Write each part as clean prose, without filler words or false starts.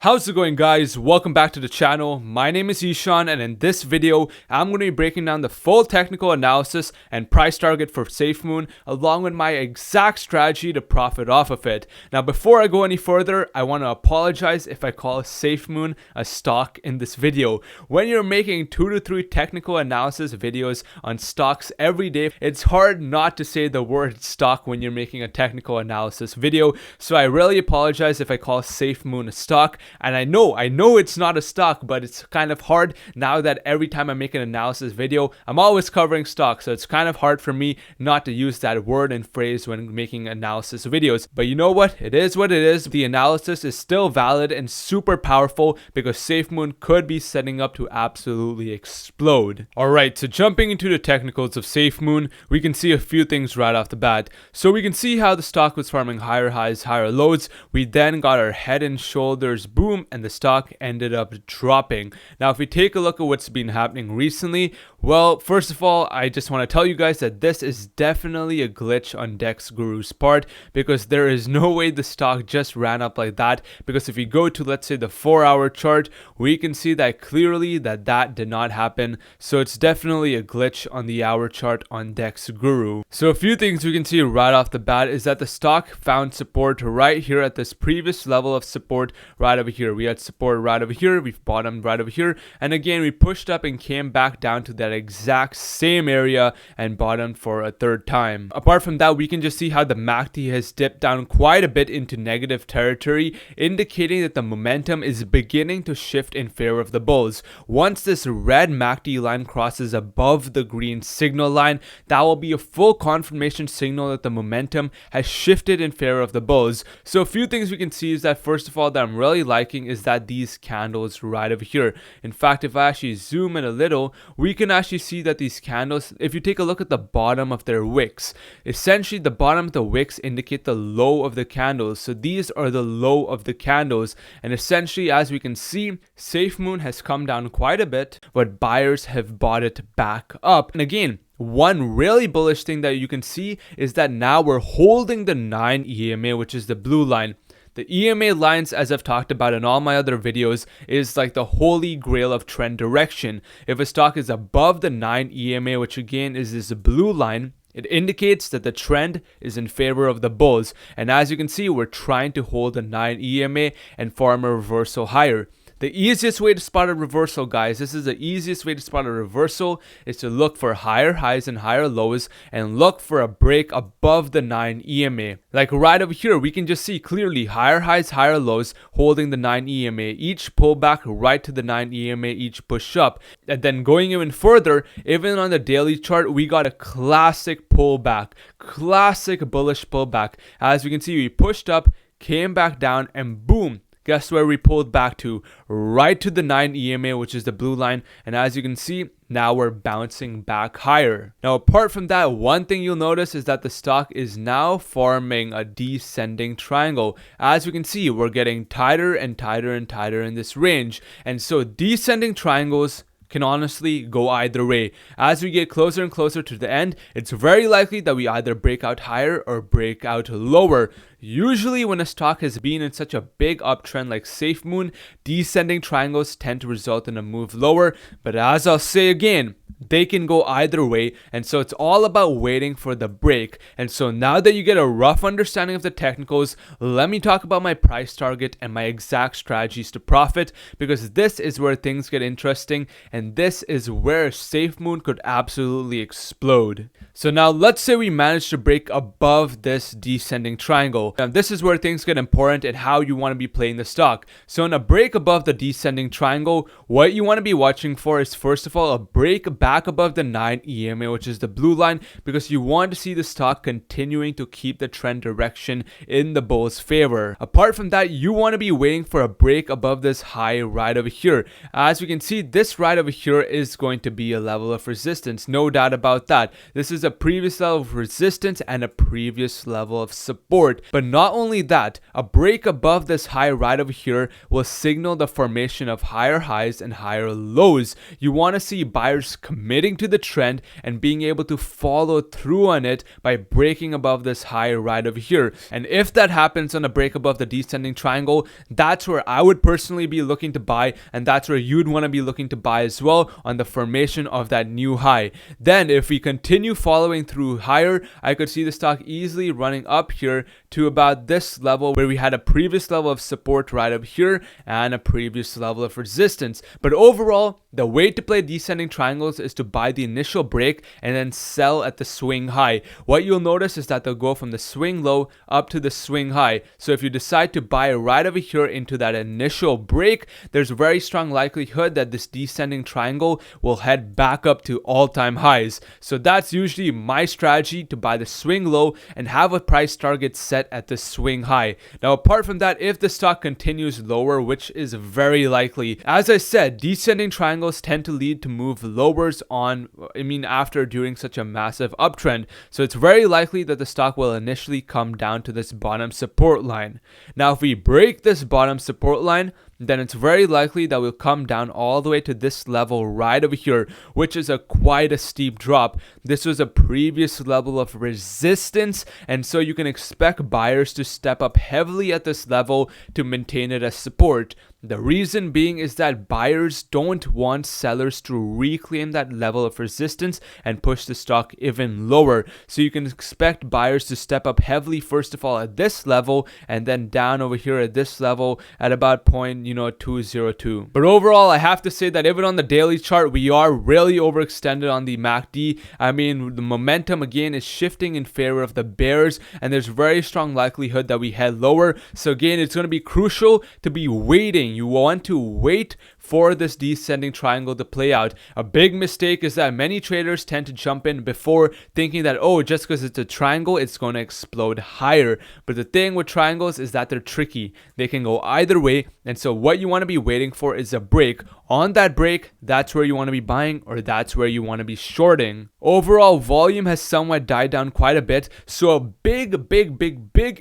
How's it going, guys? Welcome back to the channel. My name is Ishaan, and in this video I'm going to be breaking down the full technical analysis and price target for Safemoon, along with my exact strategy to profit off of it. Now before I go any further, I want to apologize if I call Safemoon a stock in this video. When you're making 2 to 3 technical analysis videos on stocks every day, it's hard not to say the word stock when you're making a technical analysis video. So I really apologize if I call Safemoon a stock. And I know it's not a stock, but it's kind of hard now that every time I make an analysis video, I'm always covering stocks. So it's kind of hard for me not to use that word and phrase when making analysis videos. But you know what? It is what it is. The analysis is still valid and super powerful because Safemoon could be setting up to absolutely explode. Alright, so jumping into the technicals of Safemoon, we can see a few things right off the bat. So we can see how the stock was forming higher highs, higher lows. We then got our head and shoulders boom, and the stock ended up dropping. Now if we take a look at what's been happening recently, well, first of all, I just want to tell you guys that this is definitely a glitch on Dex Guru's part, because there is no way the stock just ran up like that. Because if we go to, let's say, the 4-hour chart, we can see that clearly that did not happen. So it's definitely a glitch on the hour chart on Dex Guru. So a few things we can see right off the bat is that the stock found support right here at this previous level of support right over here. We had support right over here, we've bottomed right over here, and again we pushed up and came back down to that exact same area and bottomed for a third time. Apart from that, we can just see how the MACD has dipped down quite a bit into negative territory, indicating that the momentum is beginning to shift in favor of the bulls. Once this red MACD line crosses above the green signal line, that will be a full confirmation signal that the momentum has shifted in favor of the bulls. So a few things we can see is that, first of all, that I'm really liking is that these candles right over here. In fact, if I actually zoom in a little, we can actually see that these candles, if you take a look at the bottom of their wicks, essentially the bottom of the wicks indicate the low of the candles. So these are the low of the candles, and essentially, as we can see, Safemoon has come down quite a bit, but buyers have bought it back up. And again, one really bullish thing that you can see is that now we're holding the 9 EMA, which is the blue line. The EMA lines, as I've talked about in all my other videos, is like the holy grail of trend direction. If a stock is above the 9 EMA, which again is this blue line, it indicates that the trend is in favor of the bulls. And as you can see, we're trying to hold the 9 EMA and form a reversal higher. The easiest way to spot a reversal, guys, this is the easiest way to spot a reversal, is to look for higher highs and higher lows and look for a break above the 9 EMA. Like right over here, we can just see clearly higher highs, higher lows holding the 9 EMA, each pull back right to the 9 EMA, each push up. And then going even further, even on the daily chart, we got a classic pullback, classic bullish pullback. As we can see, we pushed up, came back down, and boom. Guess where we pulled back to? Right to the 9 EMA, which is the blue line. And as you can see, now we're bouncing back higher. Now, apart from that, one thing you'll notice is that the stock is now forming a descending triangle. As we can see, we're getting tighter and tighter and tighter in this range. And so descending triangles can honestly go either way. As we get closer and closer to the end, it's very likely that we either break out higher or break out lower. Usually when a stock has been in such a big uptrend like Safemoon, descending triangles tend to result in a move lower. But as I'll say again, they can go either way, and so it's all about waiting for the break. And so now that you get a rough understanding of the technicals, let me talk about my price target and my exact strategies to profit, because this is where things get interesting, and this is where Safemoon could absolutely explode. So now let's say we manage to break above this descending triangle. Now this is where things get important and how you want to be playing the stock. So in a break above the descending triangle, what you want to be watching for is, first of all, a break back above the 9 EMA, which is the blue line, because you want to see the stock continuing to keep the trend direction in the bulls' favor. Apart from that, you want to be waiting for a break above this high right over here. As we can see, this right over here is going to be a level of resistance, no doubt about that. This is a previous level of resistance and a previous level of support. But not only that, a break above this high right over here will signal the formation of higher highs and higher lows. You want to see buyers committing to the trend and being able to follow through on it by breaking above this high right over here. And if that happens on a break above the descending triangle, that's where I would personally be looking to buy, and that's where you'd want to be looking to buy as well, on the formation of that new high. Then if we continue following through higher, I could see the stock easily running up here to about this level where we had a previous level of support right up here and a previous level of resistance. But overall, the way to play descending triangles is to buy the initial break and then sell at the swing high. What you'll notice is that they'll go from the swing low up to the swing high. So if you decide to buy right over here into that initial break, there's a very strong likelihood that this descending triangle will head back up to all-time highs. So that's usually my strategy, to buy the swing low and have a price target set at the swing high. Now, apart from that, if the stock continues lower, which is very likely, as I said, descending triangles tend to lead to move lowers after during such a massive uptrend. So it's very likely that the stock will initially come down to this bottom support line. Now, if we break this bottom support line, then it's very likely that we'll come down all the way to this level right over here, which is quite a steep drop. This was a previous level of resistance, and so you can expect buyers to step up heavily at this level to maintain it as support. The reason being is that buyers don't want sellers to reclaim that level of resistance and push the stock even lower. So you can expect buyers to step up heavily, first of all at this level, and then down over here at this level at about 0.202. But overall, I have to say that even on the daily chart, we are really overextended on the MACD. The momentum again is shifting in favor of the bears, and there's very strong likelihood that we head lower. So again, it's going to be crucial to be waiting. You want to wait for this descending triangle to play out. A big mistake is that many traders tend to jump in before, thinking that, oh, just because it's a triangle, it's going to explode higher. But the thing with triangles is that they're tricky. They can go either way. And so what you want to be waiting for is a break. On that break, that's where you want to be buying, or that's where you want to be shorting. Overall, volume has somewhat died down quite a bit. So a big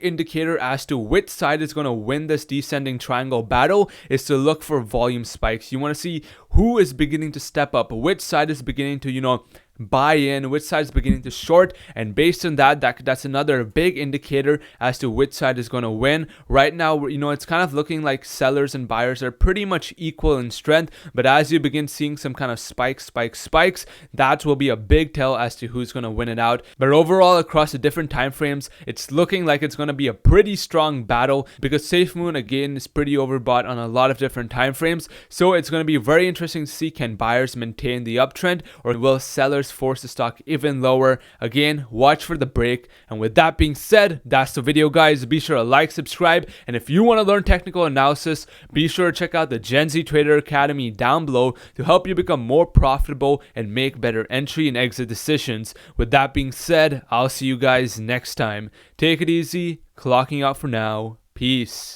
indicator as to which side is going to win this descending triangle battle is to look for volume spikes. You want to see who is beginning to step up, which side is beginning to, buy in, which side is beginning to short, and based on that's another big indicator as to which side is going to win. Right now, it's kind of looking like sellers and buyers are pretty much equal in strength, but as you begin seeing some kind of spikes, that will be a big tell as to who's going to win it out. But overall, across the different time frames, it's looking like it's going to be a pretty strong battle, because Safemoon again is pretty overbought on a lot of different time frames. So it's going to be very interesting to see, can buyers maintain the uptrend, or will sellers force the stock even lower? Again, watch for the break. And with that being said, that's the video, guys. Be sure to like, subscribe, and if you want to learn technical analysis, be sure to check out the Gen Z Trader Academy down below to help you become more profitable and make better entry and exit decisions. With that being said, I'll see you guys next time. Take it easy, clocking out for now. Peace.